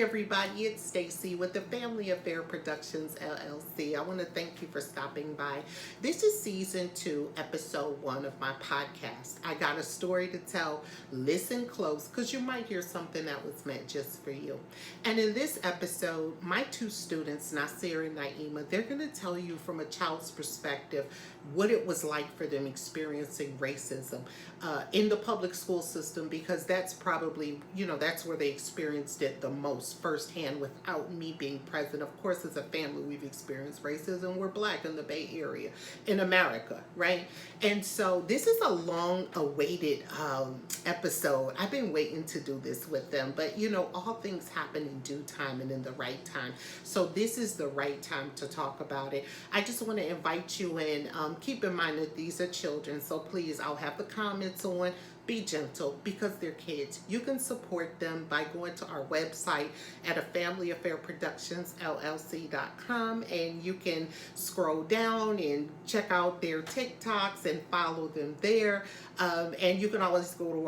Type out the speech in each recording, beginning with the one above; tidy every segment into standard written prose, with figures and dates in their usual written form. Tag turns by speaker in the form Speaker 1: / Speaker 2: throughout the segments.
Speaker 1: everybody, it's Stacy with the Family Affair Productions LLC. I want to thank you for stopping by. This is season 2, episode 1 of my podcast. I got a story to tell. Listen close because you might hear something that was meant just for you. And in this episode, my 2 students, Nasir and Naima, they're going to tell you from a child's perspective what it was like for them experiencing racism in the public school system, because that's probably, that's where they experienced it the most firsthand without me being present. Of course, as a family, we've experienced racism. We're Black in the Bay Area, in America, right? And so this is a long awaited episode. I've been waiting to do this with them, but all things happen in due time and in the right time. So this is the right time to talk about it. I just want to invite you in. Keep in mind that these are children, so please, I'll have the comments on. Be gentle because they're kids. You can support them by going to our website at a Family Affair Productions LLC.com, and you can scroll down and check out their TikToks and follow them there. And you can always go to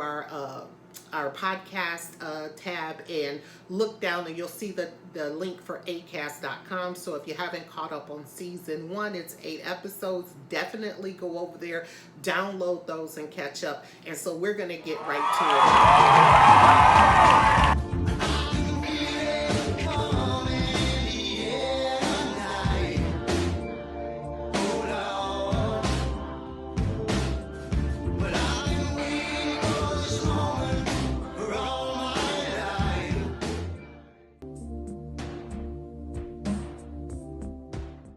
Speaker 1: our podcast tab and look down and you'll see the link for acast.com. So if you haven't caught up on season 1, it's 8 episodes. Definitely go over there, download those and catch up. And so we're going to get right to it.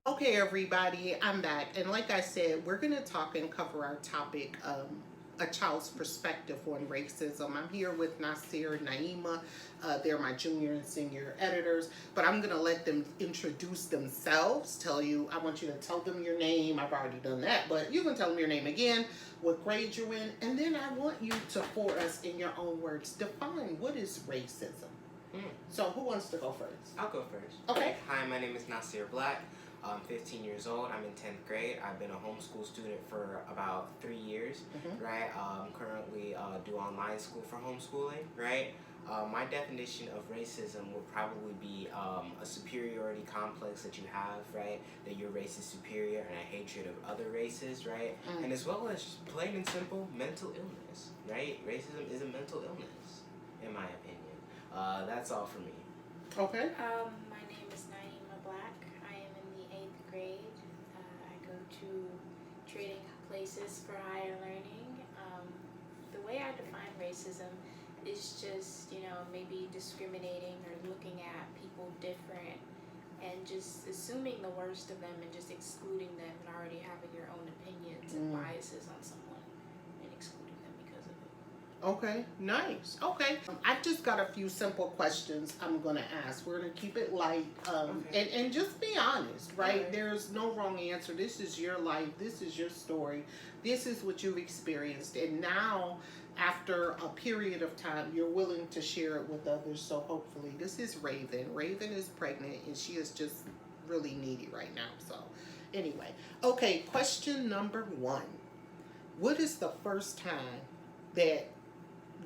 Speaker 1: Okay, everybody, I'm back. And like I said, we're going to talk and cover our topic, a child's perspective on racism. I'm here with Nasir and Naima. They're my junior and senior editors, but I'm going to let them introduce themselves. I want you to tell them your name. I've already done that, but you can tell them your name again, what grade you're in, and then I want you to, for us, in your own words, define what is racism. So who wants to go first?
Speaker 2: I'll go first.
Speaker 1: Okay.
Speaker 2: Hi, my name is Nasir Black. I'm 15 years old. I'm in 10th grade. I've been a homeschool student for about 3 years, right? Currently do online school for homeschooling, right? My definition of racism would probably be a superiority complex that you have, right? That your race is superior and a hatred of other races, right? And as well as plain and simple mental illness, right? Racism is a mental illness, in my opinion. That's all for me.
Speaker 1: Okay.
Speaker 3: My name is Naima Black. I am in the 8th grade. I go to trading places for higher learning. The way I define racism is just, maybe discriminating or looking at people different and just assuming the worst of them and just excluding them and already having your own opinions and biases on someone and excluding them because of it.
Speaker 1: Okay, nice. Okay. I've just got a few simple questions I'm going to ask. We're going to keep it light and just be honest, right?
Speaker 2: Okay.
Speaker 1: There's no wrong answer. This is your life. This is your story. This is what you've experienced. And now, after a period of time, you're willing to share it with others. So hopefully, this is Raven. Raven is pregnant and she is just really needy right now. So anyway, okay, question number 1. What is the first time that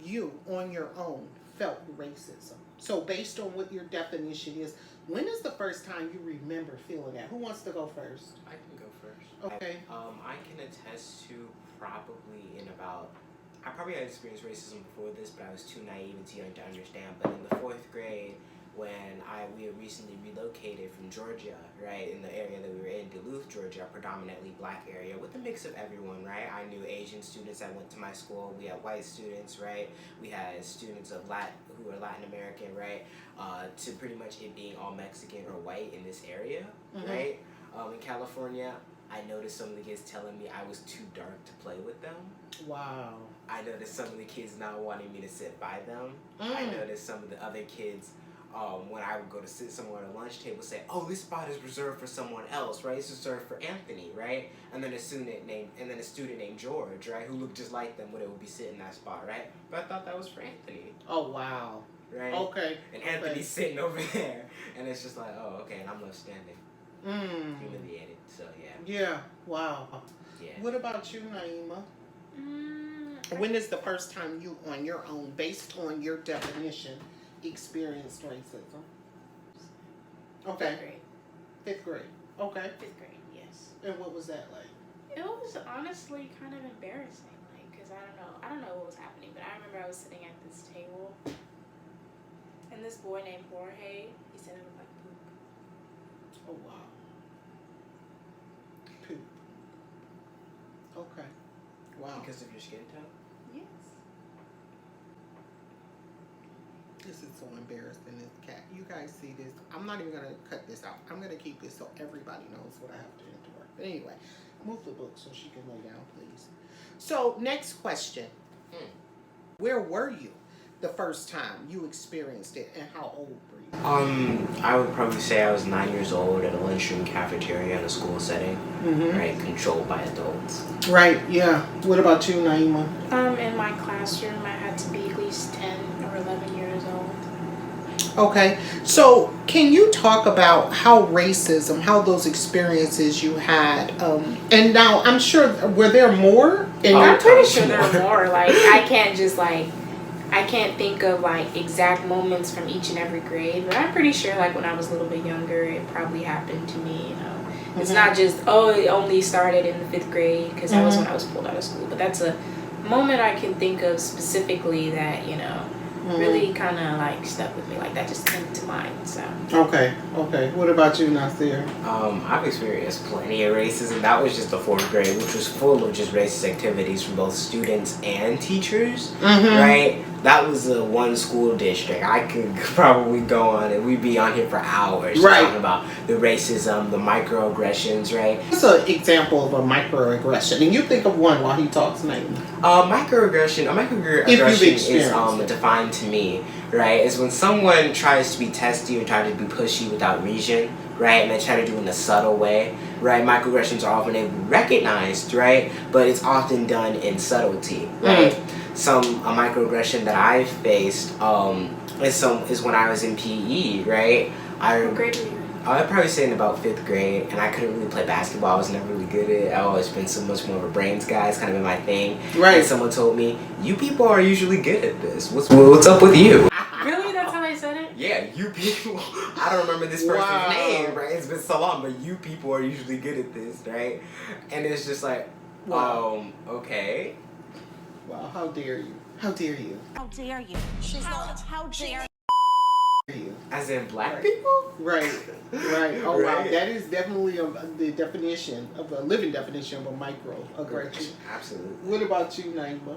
Speaker 1: you on your own felt racism? So based on what your definition is, when is the first time you remember feeling that? Who wants to go first?
Speaker 2: I can go first.
Speaker 1: Okay.
Speaker 2: I can attest to I probably had experienced racism before this, but I was too naive and too young to understand. But in the 4th grade, when we had recently relocated from Georgia, right, in the area that we were in, Duluth, Georgia, a predominantly Black area with a mix of everyone, right? I knew Asian students that went to my school. We had white students, right? We had students who were Latin American, right? To pretty much it being all Mexican or white in this area, right? In California, I noticed some of the kids telling me I was too dark to play with them.
Speaker 1: Wow.
Speaker 2: I noticed some of the kids not wanting me to sit by them. I noticed some of the other kids, when I would go to sit somewhere at a lunch table, say, "Oh, this spot is reserved for someone else, right? It's reserved for Anthony, right?" And then a student named George, right, who looked just like them, would be sitting in that spot, right? But I thought that was for Anthony.
Speaker 1: Oh, wow.
Speaker 2: Right?
Speaker 1: Okay.
Speaker 2: And Anthony's sitting over there, and it's just like, oh, okay, and I'm left standing, humiliated. So yeah.
Speaker 1: Yeah. Wow.
Speaker 2: Yeah.
Speaker 1: What about you, Naima? When is the first time you, on your own, based on your definition, experienced racism? Okay.
Speaker 3: 5th grade.
Speaker 1: 5th grade. Okay.
Speaker 3: 5th grade, yes.
Speaker 1: And what was that like?
Speaker 3: It was honestly kind of embarrassing, like, because I don't know what was happening, but I remember I was sitting at this table, and this boy named Jorge, he said it looked like poop.
Speaker 1: Oh, wow. Poop. Okay. Wow.
Speaker 2: Because of your skin tone?
Speaker 3: Yes.
Speaker 1: This is so embarrassing, this cat. You guys see this? I'm not even going to cut this out. I'm going to keep this so everybody knows what I have to endure. But anyway, move the book so she can lay down, please. So, next question. Where were you the first time you experienced it, and how old were you?
Speaker 2: I would probably say I was 9 years old at a lunchroom cafeteria in a school setting, right, controlled by adults.
Speaker 1: Right, yeah. What about you, Naima?
Speaker 3: In my classroom, I had to be at least 10 or 11 years old.
Speaker 1: Okay, so can you talk about how racism, how those experiences you had, and now I'm sure, were there more?
Speaker 3: I'm pretty sure there are more. Like, I can't think of like exact moments from each and every grade, but I'm pretty sure like when I was a little bit younger, it probably happened to me. You know, it's not just it only started in the 5th grade because that was when I was pulled out of school. But that's a moment I can think of specifically that really kind of like stuck with me. Like that just came to mind. So
Speaker 1: Okay. What about you, Nasir?
Speaker 2: I've experienced plenty of racism. That was just the 4th grade, which was full of just racist activities from both students and teachers, right? That was a one school district. I could probably go on and we'd be on here for hours talking about the racism, the microaggressions, right?
Speaker 1: What's an example of a microaggression? And you think of one while he talks, Naima.
Speaker 2: A microaggression is defined to me, right, is when someone tries to be testy or try to be pushy without reason, right, and they try to do it in a subtle way, right. Microaggressions are often recognized, right, but it's often done in subtlety, right. A microaggression that I faced is when I was in PE, right.
Speaker 3: what grade were you in?
Speaker 2: I'd probably say in about 5th grade, and I couldn't really play basketball. I was never really good at it. I've always been so much more of a brains guy. It's kind of been my thing.
Speaker 1: Right.
Speaker 2: And someone told me, "You people are usually good at this. What's up with you?"
Speaker 3: Really? That's how they said it?
Speaker 2: Yeah, you people. I don't remember this person's name, right? It's been so long, but you people are usually good at this, right? And it's just like, okay.
Speaker 1: Wow, how dare you? How dare you?
Speaker 4: How dare you? She's not. How dare
Speaker 1: you?
Speaker 2: As in black people?
Speaker 1: Right. Oh, wow.
Speaker 2: Right.
Speaker 1: That is definitely the definition of a living definition of a microaggression.
Speaker 2: Absolutely.
Speaker 1: What about you, Naima?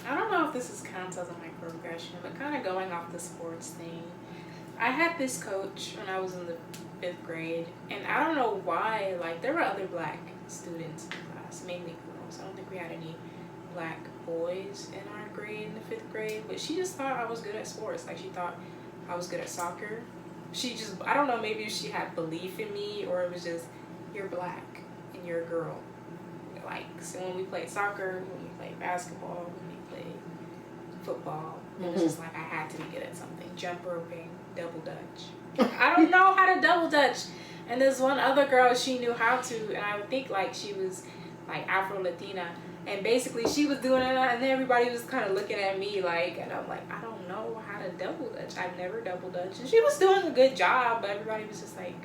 Speaker 3: I don't know if this counts as a microaggression, but kind of going off the sports thing. I had this coach when I was in the 5th grade, and I don't know why, like, there were other black students in the class, mainly girls. I don't think we had any black boys in our grade in the 5th grade, but she just thought I was good at sports. Like, she thought I was good at soccer. I don't know, maybe she had belief in me, or it was just, you're black and you're a girl. Like, so when we played soccer, when we played basketball, when we played football, it was just like I had to be good at something. Jump roping, double dutch. I don't know how to double dutch. And there's one other girl, she knew how to, and I would think like she was like Afro-Latina. And basically she was doing it, and then everybody was kind of looking at me like, and I'm like, I don't know how to double dutch. I've never double dutch. And she was doing a good job, but everybody was just like,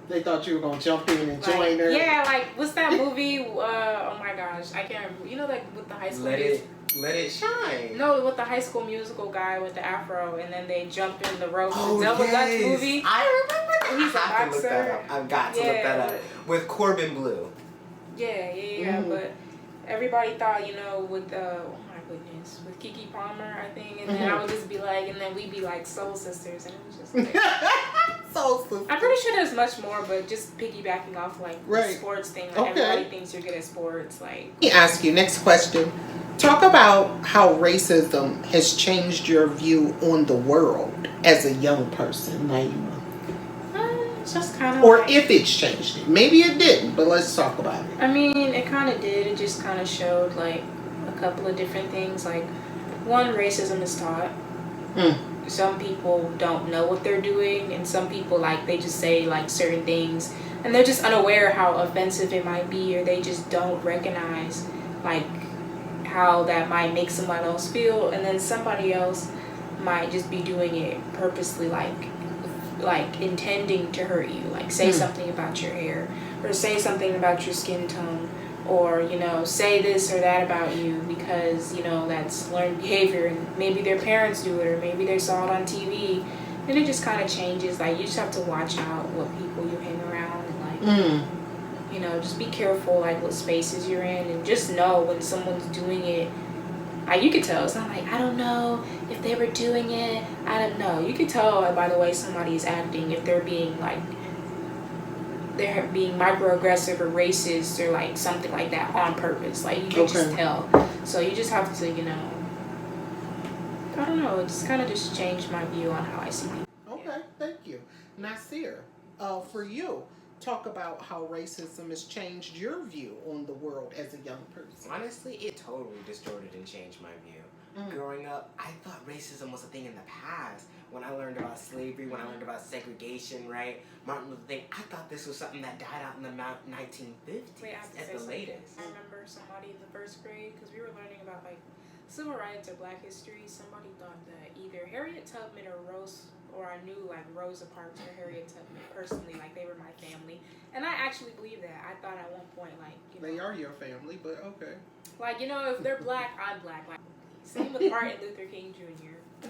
Speaker 1: they thought you were going to jump in and join her.
Speaker 3: Yeah, like, what's that movie? Oh my gosh, I can't remember. You know, like with the high school
Speaker 2: Let it shine.
Speaker 3: No, with the High School Musical guy with the afro, and then they jump in the rope. The double dutch movie.
Speaker 2: I remember that.
Speaker 3: He's a boxer.
Speaker 2: I've got to look that up. With Corbin Blue.
Speaker 3: Yeah. But everybody thought, with oh my goodness, with Keke Palmer, I think, and then I would just be like, and then we'd be like soul sisters, and it was just like.
Speaker 1: Soul sisters.
Speaker 3: I'm pretty sure there's much more, but just piggybacking off like the sports thing. Like everybody thinks you're good at sports. Like.
Speaker 1: Let me ask you next question. Talk about how racism has changed your view on the world as a young person, Naima.
Speaker 3: Just kind of.
Speaker 1: Or like, if it's changed it. Maybe it didn't, but let's talk about it.
Speaker 3: I mean, it kind of did. It just kind of showed like a couple of different things. Like, one, racism is taught. Some people don't know what they're doing, and some people like they just say like certain things, and they're just unaware how offensive it might be, or they just don't recognize like how that might make someone else feel. And then somebody else might just be doing it purposely, like intending to hurt you, like say something about your hair, or say something about your skin tone, or say this or that about you because that's learned behavior, and maybe their parents do it, or maybe they saw it on TV, and it just kind of changes. Like, you just have to watch out what people you hang around, and like just be careful, like what spaces you're in, and just know when someone's doing it. Like, you could tell. It's not like, I don't know if they were doing it, I don't know. You could tell by the way somebody's acting if they're being microaggressive or racist or like something like that on purpose. Like, you can just tell. So you just have to, I don't know, it just kind of just changed my view on how I see people.
Speaker 1: Okay, thank you. Nasir, for you, talk about how racism has changed your view on the world as a young person.
Speaker 2: Honestly, it totally distorted and changed my view. Growing up, I thought racism was a thing in the past. When I learned about slavery, when I learned about segregation, right? Martin Luther King, I thought this was something that died out in the 1950s at the latest.
Speaker 3: I remember somebody in the first grade, because we were learning about like civil rights or black history, somebody thought that either Harriet Tubman or I knew like Rosa Parks or Harriet Tubman personally, like they were my family. And I actually believe that. I thought at one point, like,
Speaker 1: they are your family, but okay.
Speaker 3: Like, if they're black, I'm black. Like, same with Martin Luther King Jr.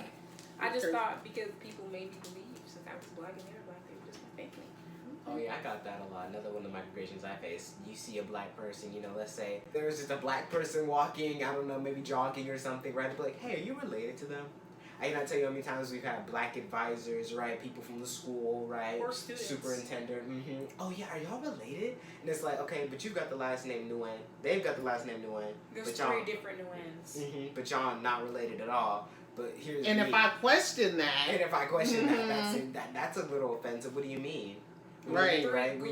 Speaker 3: I just thought because people made me believe since I was black and they were black, they were just my family.
Speaker 2: Oh yeah, I got that a lot. Another one of the microaggressions I face. You see a black person, let's say there's just a black person walking, I don't know, maybe jogging or something, right? Be like, hey, are you related to them? I cannot tell you how many times we've had black advisors, right? People from the school, right?
Speaker 3: Or students.
Speaker 2: Superintendent. Oh yeah, are y'all related? And it's like, okay, but you've got the last name Nguyen. They've got the last name Nguyen.
Speaker 3: There's
Speaker 2: but
Speaker 3: 3 different Nguyen's.
Speaker 2: But y'all not related at all. But here's
Speaker 1: and
Speaker 2: me.
Speaker 1: if I question that,
Speaker 2: that's a little offensive. What do you mean?
Speaker 1: Right.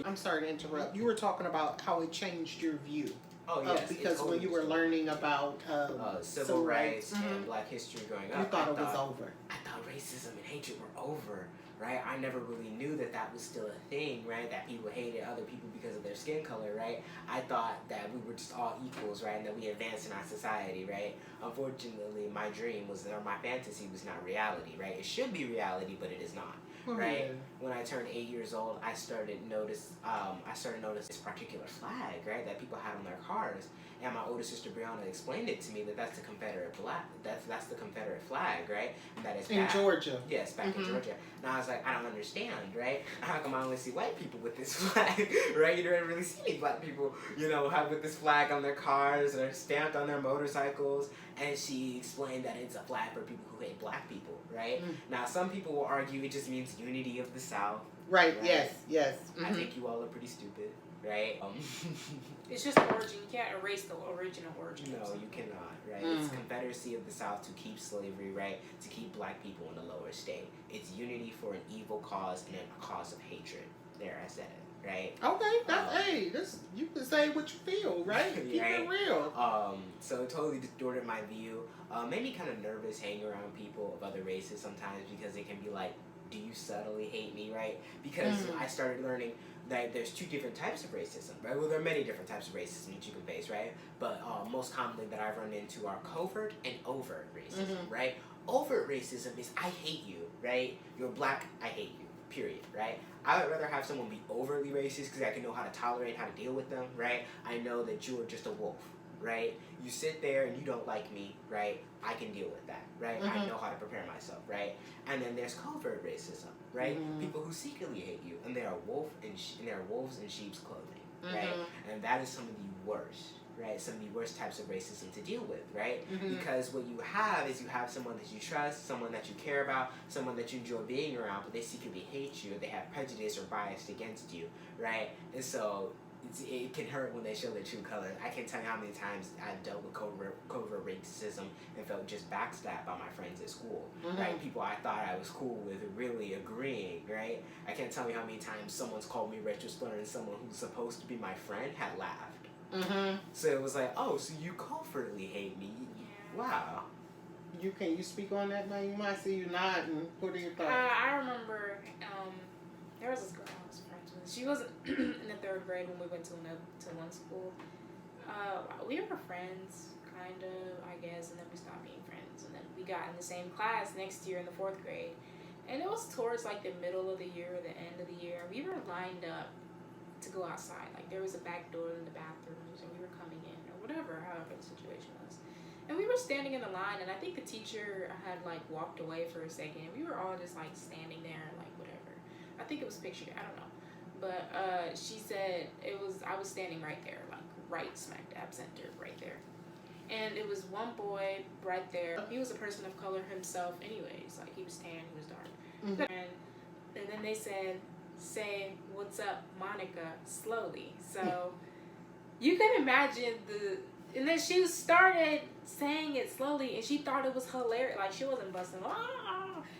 Speaker 1: I'm sorry to interrupt. You were talking about how it changed your view.
Speaker 2: Oh yes,
Speaker 1: because
Speaker 2: totally
Speaker 1: when you were learning about
Speaker 2: civil rights and Black history growing up,
Speaker 1: you thought it was over.
Speaker 2: I thought racism and hatred were over, right? I never really knew that was still a thing, right? That people hated other people because of their skin color, right? I thought that we were just all equals, right? And that we advanced in our society, right? Unfortunately, my dream or my fantasy was not reality, right? It should be reality, but it is not. Right. When I turned 8 years old, I started notice this particular flag, right, that people had on their cars, and my older sister Brianna explained it to me that that's the Confederate flag. That's the Confederate flag, right? And that is
Speaker 1: in Georgia.
Speaker 2: Yes, back in Georgia. And I was like, I don't understand, right? How come I only see white people with this flag, right? You don't really see any black people, have with this flag on their cars or stamped on their motorcycles. And she explained that it's a flag for people who hate black people, right? Now, some people will argue it just means unity of the South.
Speaker 1: Right. Yes.
Speaker 2: I think you all are pretty stupid, right?
Speaker 3: It's just origin. You can't erase the original origin.
Speaker 2: No, you cannot, right? It's Confederacy of the South to keep slavery, right? To keep black people in the lower state. It's unity for an evil cause and a cause of hatred. There, I said it. Right.
Speaker 1: Okay. You can say what you feel, right? Keep it real.
Speaker 2: So it totally distorted my view. Made me kind of nervous hanging around people of other races sometimes because it can be like, do you subtly hate me, right? Because I started learning that there's 2 different types of racism, right? Well, there are many different types of racism that you can face, right? But most commonly that I've run into are covert and overt racism, right? Overt racism is I hate you, right? You're black, I hate you. Period, right? I would rather have someone be overly racist because I can know how to tolerate, how to deal with them, right? I know that you are just a wolf, right? You sit there and you don't like me, right? I can deal with that, right? I know how to prepare myself, right? And then there's covert racism, right? People who secretly hate you, and they are wolves in sheep's clothing, right? And that is some of the worst. Right, some of the worst types of racism to deal with, right? Because what you have is you have someone that you trust, someone that you care about, someone that you enjoy being around, but they secretly hate you, or they have prejudice or bias against you, right? And so it can hurt when they show their true colors. I can't tell you how many times I've dealt with covert racism and felt just backstabbed by my friends at school, right? People I thought I was cool with really agreeing, right? I can't tell you how many times someone's called me racial slur and someone who's supposed to be my friend had laughed. So it was like, oh, so you covertly hate me? Wow.
Speaker 1: Can you speak on that now? You might see you nodding. What are your thoughts?
Speaker 3: I remember there was this girl I was friends with. She was in the 3rd grade when we went to one school. We were friends, kind of, I guess, and then we stopped being friends. And then we got in the same class next year in the 4th grade. And it was towards like the middle of the year or the end of the year. We were lined up to go outside. Like there was a back door in the bathrooms and we were coming in or whatever, however the situation was. And we were standing in the line, and I think the teacher had like walked away for a second. We were all just like standing there, like whatever. I think it was pictured. I don't know, but she said I was standing right there, like right smack dab center, right there. And it was one boy right there. He was a person of color himself, anyways. Like he was tan, he was dark. Mm-hmm. And then they said, "Say what's up, Monica," slowly. So you can imagine and then she started saying it slowly, and she thought it was hilarious. Like she wasn't busting,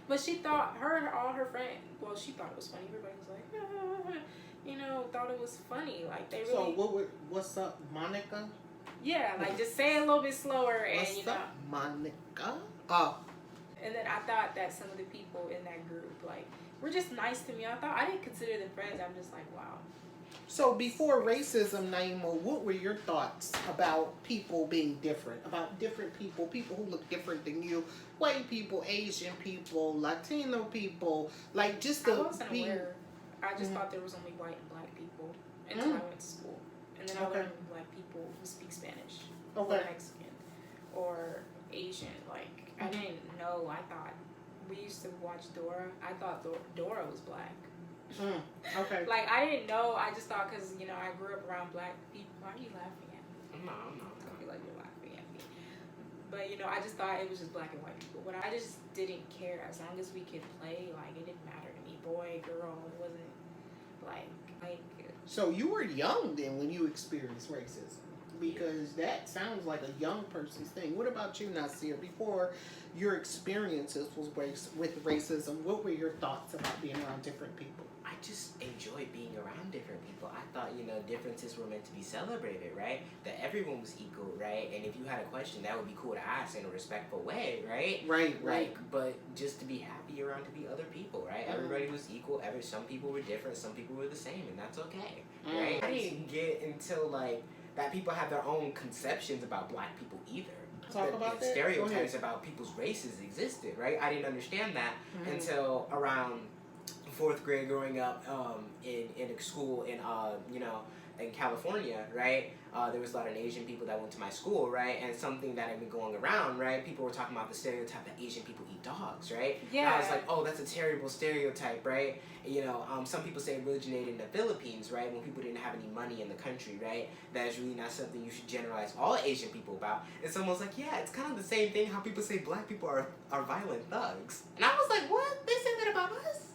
Speaker 3: but she thought all her friends. Well, she thought it was funny. Everybody was like, thought it was funny. Like they really.
Speaker 1: So what's up, Monica?
Speaker 3: Yeah, like just say it a little bit slower, and
Speaker 1: what's up, Monica? Oh. And
Speaker 3: then I thought that some of the people in that group like were just nice to me. I didn't consider them friends. I'm just like, wow.
Speaker 1: So before racism, Naima, what were your thoughts about people being different? About different people who look different than you, white people, Asian people, Latino people, like just the.
Speaker 3: I wasn't aware. I just thought there was only white and black people until I went to school, and then I learned black people who speak Spanish, or Mexican, or Asian. Like I didn't know. I thought we used to watch Dora. I thought Dora was black.
Speaker 1: Okay.
Speaker 3: Like I didn't know. I just thought because I grew up around black people. Why are you laughing at me?
Speaker 2: No, I'm not.
Speaker 3: I feel like you're laughing at me. But I just thought it was just black and white people. But I just didn't care as long as we could play. Like it didn't matter to me, boy, girl. It wasn't like.
Speaker 1: So you were young then when you experienced racism, because that sounds like a young person's thing. What about you, Nasir? Before your experiences with racism, what were your thoughts about being around different people?
Speaker 2: I just enjoy being around different people. I thought, differences were meant to be celebrated, right? That everyone was equal, right? And if you had a question, that would be cool to ask in a respectful way, right?
Speaker 1: Right.
Speaker 2: But just to be happy around to be other people, right? Mm-hmm. Everybody was equal. Some people were different. Some people were the same, and that's okay, right? I didn't get until, that people have their own conceptions about black people either.
Speaker 1: Talk about that.
Speaker 2: Stereotypes about people's races existed, right? I didn't understand that until around 4th grade, growing up in a school in California, right? There was a lot of Asian people that went to my school, right? And something that had been going around, right? People were talking about the stereotype that Asian people eat dogs, right?
Speaker 3: Yeah.
Speaker 2: And I was like, oh, that's a terrible stereotype, right? Some people say it originated in the Philippines, right? When people didn't have any money in the country, right? That is really not something you should generalize all Asian people about. And someone's like, yeah, it's kind of the same thing how people say black people are violent thugs. And I was like, what? They said that about us?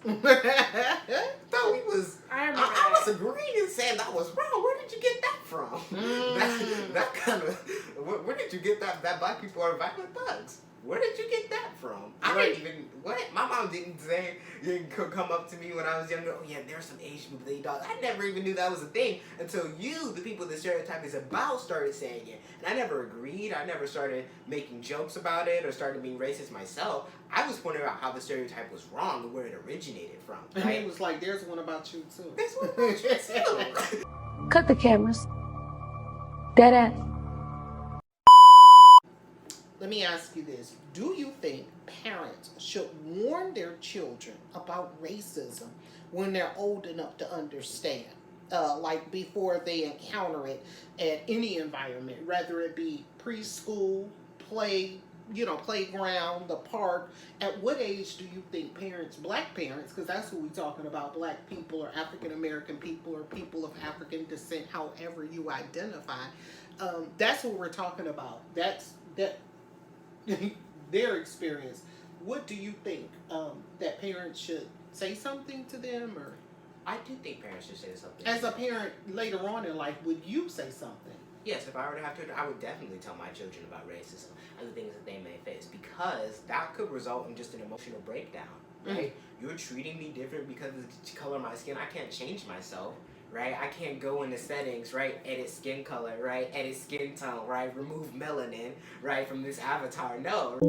Speaker 2: I was agreeing and saying that was wrong. Where did you get that from? That kind of, where did you get that black people are violent thugs? Where did you get that from? I didn't even, what? My mom didn't come up to me when I was younger, oh yeah, there's some Asian people that eat dogs. I never even knew that was a thing until you, the people the stereotype is about, started saying it. And I never agreed. I never started making jokes about it or started being racist myself. I was pointing out how the stereotype was wrong and where it originated from.
Speaker 1: Right? And it was like, there's one about you too.
Speaker 2: There's one about you too.
Speaker 5: Cut the cameras. Dead ass.
Speaker 1: Let me ask you this. Do you think parents should warn their children about racism when they're old enough to understand? Like before they encounter it at any environment, whether it be preschool, playground, the park. At what age do you think parents, black parents, because that's who we're talking about, black people or African American people or people of African descent, however you identify, that's what we're talking about. That's their experience. What do you think? That parents should say something to them, or?
Speaker 2: I do think parents should say something.
Speaker 1: As a parent later on in life, would you say something?
Speaker 2: Yes, if I were to have children, I would definitely tell my children about racism and the things that they may face, because that could result in just an emotional breakdown, right? You're treating me different because of the color of my skin. I can't change myself, right? I can't go into settings, right? Edit skin color, right? Edit skin tone, right? Remove melanin, right? From this avatar. No.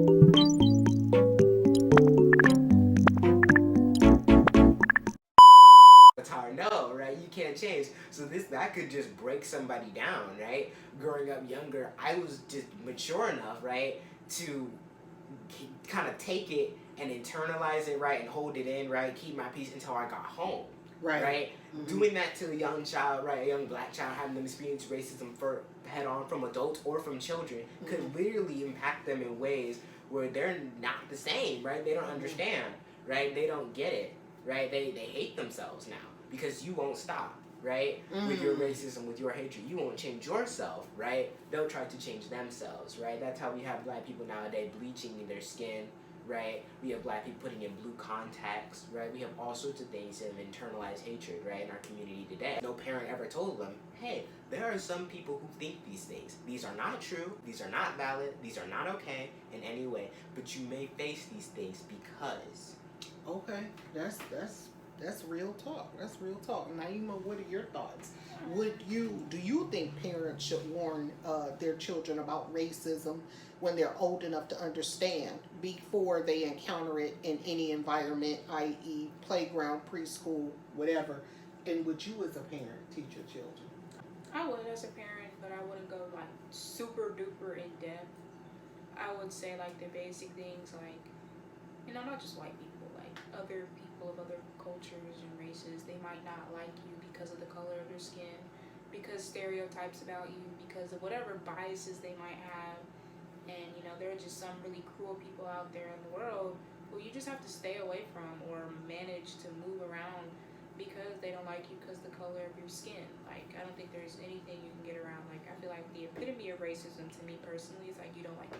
Speaker 2: No, right? You can't can't change. So that could just break somebody down, right? Growing up younger, I was just mature enough, right, to kind of take it and internalize it, right, and hold it in, right, keep my peace until I got home. Right? Doing that to a young child, right, a young black child, having them experience racism head on from adults or from children could literally impact them in ways where they're not the same, right? They don't understand, right? They don't get it, right? They hate themselves now because you won't stop, right? With your racism, with your hatred, you won't change yourself, right? They'll try to change themselves, right? That's how we have black people nowadays bleaching their skin, right? We have black people putting in blue contacts, right? We have all sorts of things of internalized hatred, right, in our community today. No parent ever told them, hey, there are some people who think these things. These are not true, these are not valid, these are not okay in any way, but you may face these things because.
Speaker 1: Okay, that's real talk. That's real talk. Naima, what are your thoughts? Do you think parents should warn their children about racism when they're old enough to understand before they encounter it in any environment, i.e. playground, preschool, whatever? And would you as a parent teach your children?
Speaker 3: I would as a parent, but I wouldn't go like super duper in depth. I would say like the basic things like, not just white people, like other people of other cultures and races, they might not like you because of the color of your skin, because stereotypes about you, because of whatever biases they might have. And there are just some really cruel people out there in the world who you just have to stay away from or manage to move around because they don't like you because of the color of your skin. Like, I don't think there's anything you can get around. Like, I feel like the epitome of racism to me personally is like you don't like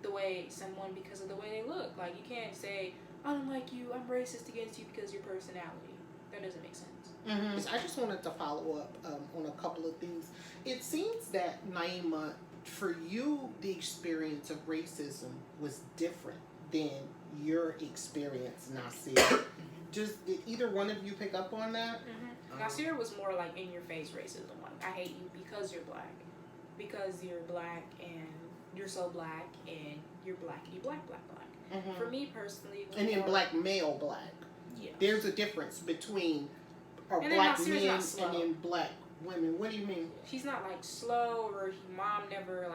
Speaker 3: the way someone because of the way they look. Like, you can't say, I don't like you, I'm racist against you because of your personality. That doesn't make sense.
Speaker 1: I just wanted to follow up on a couple of things. It seems that, Naima, for you, the experience of racism was different than your experience, Nasir. Did either one of you pick up on that?
Speaker 3: Nasir was more like in your face racism. Like, I hate you because you're black. Because you're black and you're so black and you're black and you black. For me personally, it was
Speaker 1: and then
Speaker 3: more,
Speaker 1: black male black.
Speaker 3: Yeah.
Speaker 1: There's a difference between
Speaker 3: And then
Speaker 1: black
Speaker 3: Nasir's
Speaker 1: men
Speaker 3: not slow.
Speaker 1: and then black women. What do you mean?
Speaker 3: She's not like slow or mom never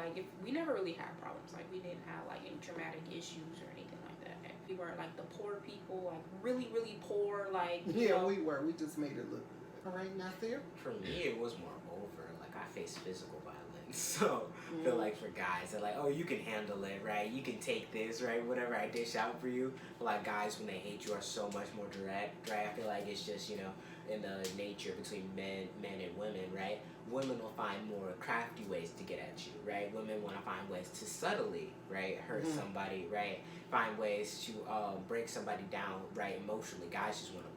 Speaker 3: we never really had problems. Like, we didn't have like any traumatic issues or anything like that. We weren't like the poor people, like really, really poor, like
Speaker 1: we were. We just made it look good. All right, Nasir?
Speaker 2: For me, it was more over. Like, I faced physical violence. So, I feel like for guys, they're like, oh, you can handle it, right? You can take this, right? Whatever I dish out for you. But, like, guys, when they hate you, are so much more direct, right? I feel like it's just, in the nature between men and women, right? Women will find more crafty ways to get at you, right? Women want to find ways to subtly, right, hurt somebody, right? Find ways to break somebody down, right, emotionally. Guys just want to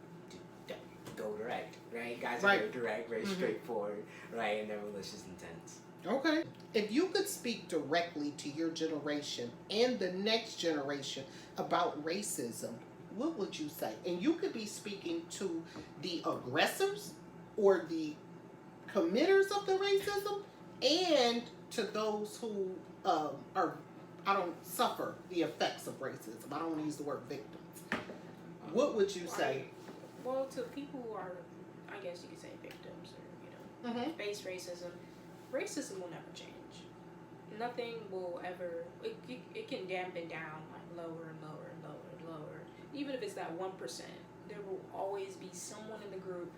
Speaker 2: go direct, right? Guys are very direct, very straightforward, right? And their malicious intents.
Speaker 1: Okay. If you could speak directly to your generation and the next generation about racism, what would you say? And you could be speaking to the aggressors or the committers of the racism and to those who suffer the effects of racism. I don't want to use the word victims. What would you say?
Speaker 3: Well, to people who are, I guess you could say victims or, face racism, racism will never change. Nothing will ever, it can dampen down like lower and lower and lower and lower. Even if it's that 1%, there will always be someone in the group,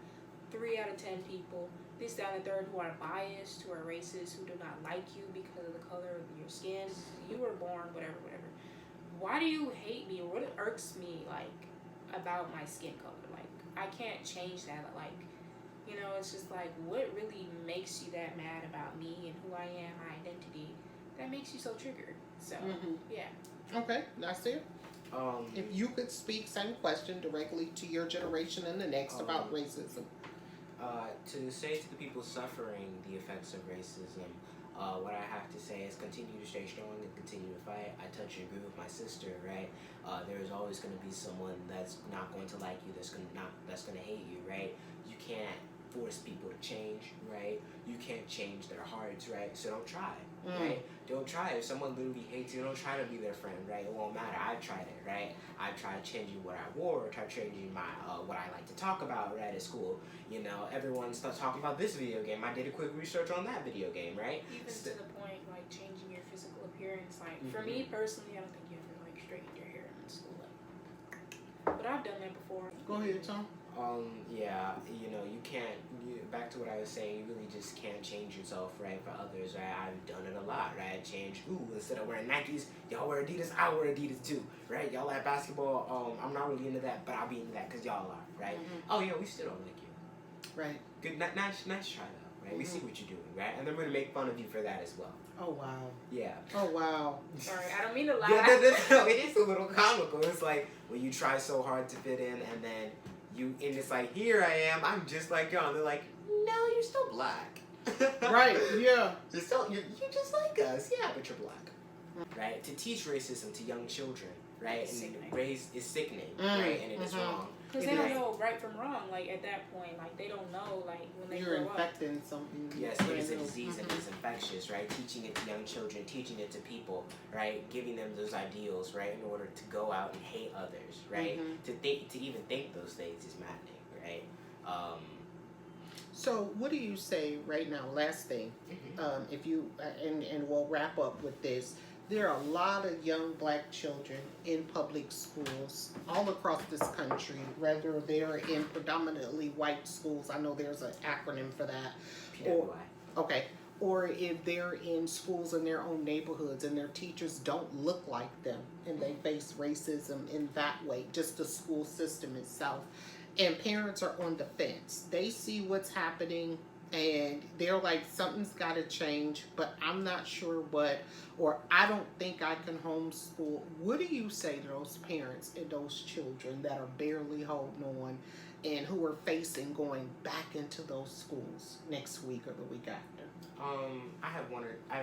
Speaker 3: 3 out of 10 people, this, that, and the third, who are biased, who are racist, who do not like you because of the color of your skin. You were born, whatever. Why do you hate me? Or what irks me, like, about my skin color? Like, I can't change that. Like, it's just like, what really makes you that mad about me and who I am, my identity, that makes you so triggered? So, yeah.
Speaker 1: Okay, Nasir? If you could speak, same question, directly to your generation and the next about racism.
Speaker 2: To say to the people suffering the effects of racism, what I have to say is continue to stay strong and continue to fight. I touch and agree with my sister, right? There is always going to be someone that's not going to like you, that's going to hate you, right? You can't force people to change, right? You can't change their hearts, right? So don't try, right? Don't try. If someone literally hates you, don't try to be their friend, right? It won't matter. I've tried it, right? I've tried changing what I wore, tried changing my what I like to talk about, right, at school. You know, everyone's talking about this video game. I did a quick research on that video game, right?
Speaker 3: Even to the point, like, changing your physical appearance. Like, for me personally, I don't think you ever, like, straightened your hair in school. Like, but I've done that before.
Speaker 1: Go ahead, Tom.
Speaker 2: Yeah, you know, you can't, back to what I was saying, you really just can't change yourself, right, for others, right? I've done it a lot, right? I changed, instead of wearing Nikes, y'all wear Adidas, I wear Adidas too, right? Y'all like basketball, I'm not really into that, but I'll be into that because y'all are, right? Oh, yeah, we still don't like you.
Speaker 1: Right.
Speaker 2: Good, nice try though, right? We see what you're doing, right? And then we're going to make fun of you for that as well.
Speaker 1: Oh, wow.
Speaker 2: Yeah.
Speaker 1: Oh, wow.
Speaker 3: Sorry, I don't mean to laugh.
Speaker 2: No, it is a little comical. It's like when you try so hard to fit in and then and it's like, here I am, I'm just like y'all. They're like, no, you're still black.
Speaker 1: Right, yeah.
Speaker 2: You're just like us, yeah, but you're black. Right? To teach racism to young children, right?
Speaker 3: It's sickening.
Speaker 2: Is sickening, right? And it is wrong.
Speaker 3: Because they don't know right from wrong, like, at that point. Like, they don't know, like, when they
Speaker 1: You're
Speaker 3: grow up.
Speaker 1: infecting something.
Speaker 2: Yes, it is a disease and it's infectious, right? Teaching it to young children, teaching it to people, right? Giving them those ideals, right? In order to go out and hate others, right? To even think those things is maddening, right?
Speaker 1: So, what do you say right now? Last thing, if you and we'll wrap up with this. There are a lot of young black children in public schools all across this country, whether they're in predominantly white schools. I know there's an acronym for that. Or if they're in schools in their own neighborhoods and their teachers don't look like them and they face racism in that way, just the school system itself. And parents are on the fence. They see what's happening and they're like, something's got to change, but I'm not sure what, or I don't think I can homeschool. What do you say to those parents and those children that are barely holding on and who are facing going back into those schools next week or the week after?
Speaker 2: I have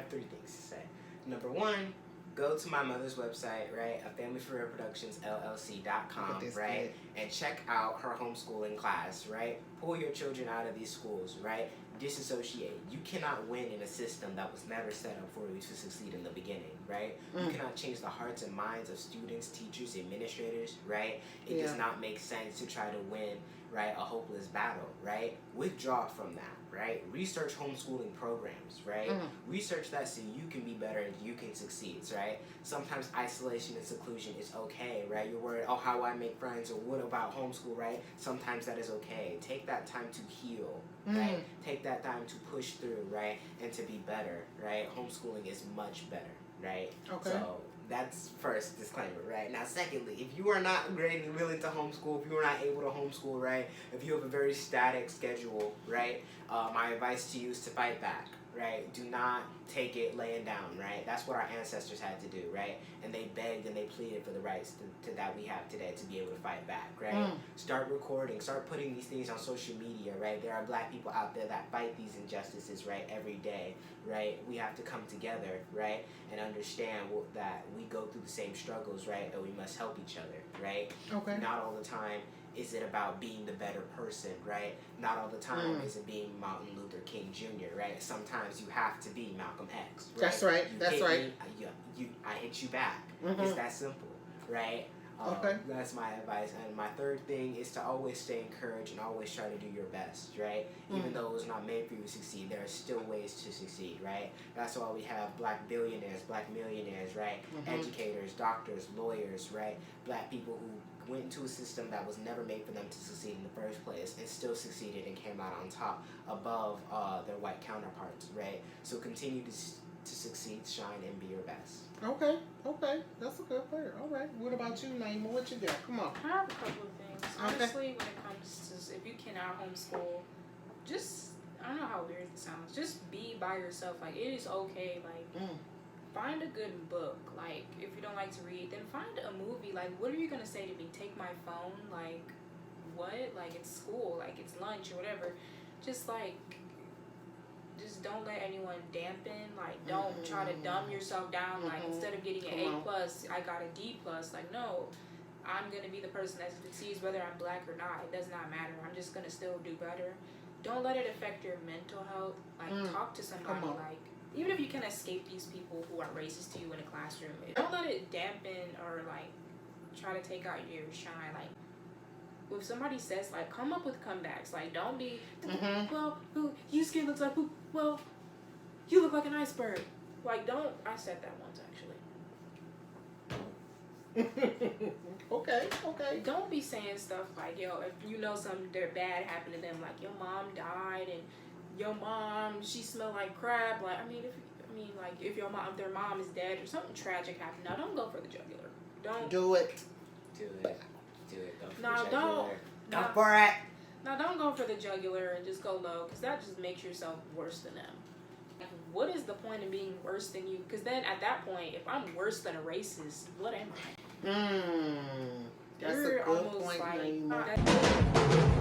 Speaker 2: three things to say. Number one, go to my mother's website, right? afamilyforreproductionsllc.com, right? And check out her homeschooling class, right? Pull your children out of these schools, right? Disassociate. You cannot win in a system that was never set up for you to succeed in the beginning, right? You cannot change the hearts and minds of students, teachers, administrators, right? It does not make sense to try to win, right, a hopeless battle, right? Withdraw from that, right? Research homeschooling programs, right? Research that so you can be better and you can succeed, right? Sometimes isolation and seclusion is okay, right? You're worried, oh, how do I make friends? Or what about homeschool, right? Sometimes that is okay. Take that time to heal, right? Take that time to push through, right? And to be better, right? Homeschooling is much better, right?
Speaker 1: Okay.
Speaker 2: So that's first disclaimer, right? Now, secondly, if you are not ready and willing to homeschool, if you are not able to homeschool, right? If you have a very static schedule, right? My advice to you is to fight back, right? Do not take it laying down, right? That's what our ancestors had to do, right? And they begged and they pleaded for the rights to that we have today to be able to fight back, right? Start recording, start putting these things on social media, right? There are black people out there that fight these injustices, right, every day, right? We have to come together, right, and understand that we go through the same struggles, right, and we must help each other, right?
Speaker 1: Okay.
Speaker 2: Not all the time is it about being the better person, right? Not all the time is it being Martin Luther King Jr., right? Sometimes you have to be Malcolm X, right?
Speaker 1: That's right.
Speaker 2: You
Speaker 1: That's
Speaker 2: hit
Speaker 1: right.
Speaker 2: Me, I hit you back. It's that simple, right?
Speaker 1: Okay.
Speaker 2: That's my advice. And my third thing is to always stay encouraged and always try to do your best, right? Even though it was not made for you to succeed, there are still ways to succeed, right? That's why we have black billionaires, black millionaires, right? Educators, doctors, lawyers, right? Black people who went into a system that was never made for them to succeed in the first place and still succeeded and came out on top above their white counterparts, right? So continue to succeed, shine, and be your best.
Speaker 1: Okay. That's a good player. All right. What about you, Naima? What you got? Come on.
Speaker 3: I have a couple of things. Honestly, when it comes to, if you cannot homeschool, just, I don't know how weird it sounds, just be by yourself. Like, it is okay. Like, find a good book. Like, if you don't like to read, then find a movie. Like, what are you going to say to me? Take my phone? Like, what? Like, it's school. Like, it's lunch or whatever. Just, like, just don't let anyone dampen. Like, don't try to dumb yourself down. Like, instead of getting an A+, I got a D+. Like, no. I'm going to be the person that succeeds whether I'm black or not. It does not matter. I'm just going to still do better. Don't let it affect your mental health. Like, talk to somebody. Like,
Speaker 6: even if you can escape these people who are racist to you in a classroom, don't let it dampen or like try to take out your shine. Like, if somebody says, like, come up with comebacks. Like, don't be, well, your skin looks like poop. Well, you look like an iceberg. Like, don't. I said that once actually.
Speaker 1: Okay.
Speaker 6: Don't be saying stuff like, yo, if you know something bad happened to them, like your mom died and your mom, she smelled like crap. Like, if their mom is dead or something tragic happened, now don't go for the jugular. Don't
Speaker 1: Do it.
Speaker 2: Do it. Go for
Speaker 6: No,
Speaker 2: the
Speaker 6: don't.
Speaker 2: jugular. Go
Speaker 6: No.
Speaker 2: for it.
Speaker 6: Now, don't go for the jugular and just go low, because that just makes yourself worse than them. Like, what is the point of being worse than you? Because then at that point, if I'm worse than a racist, what am I?
Speaker 1: That's
Speaker 6: You're
Speaker 1: a good
Speaker 6: almost
Speaker 1: point,
Speaker 6: like,
Speaker 1: Naima.
Speaker 6: that-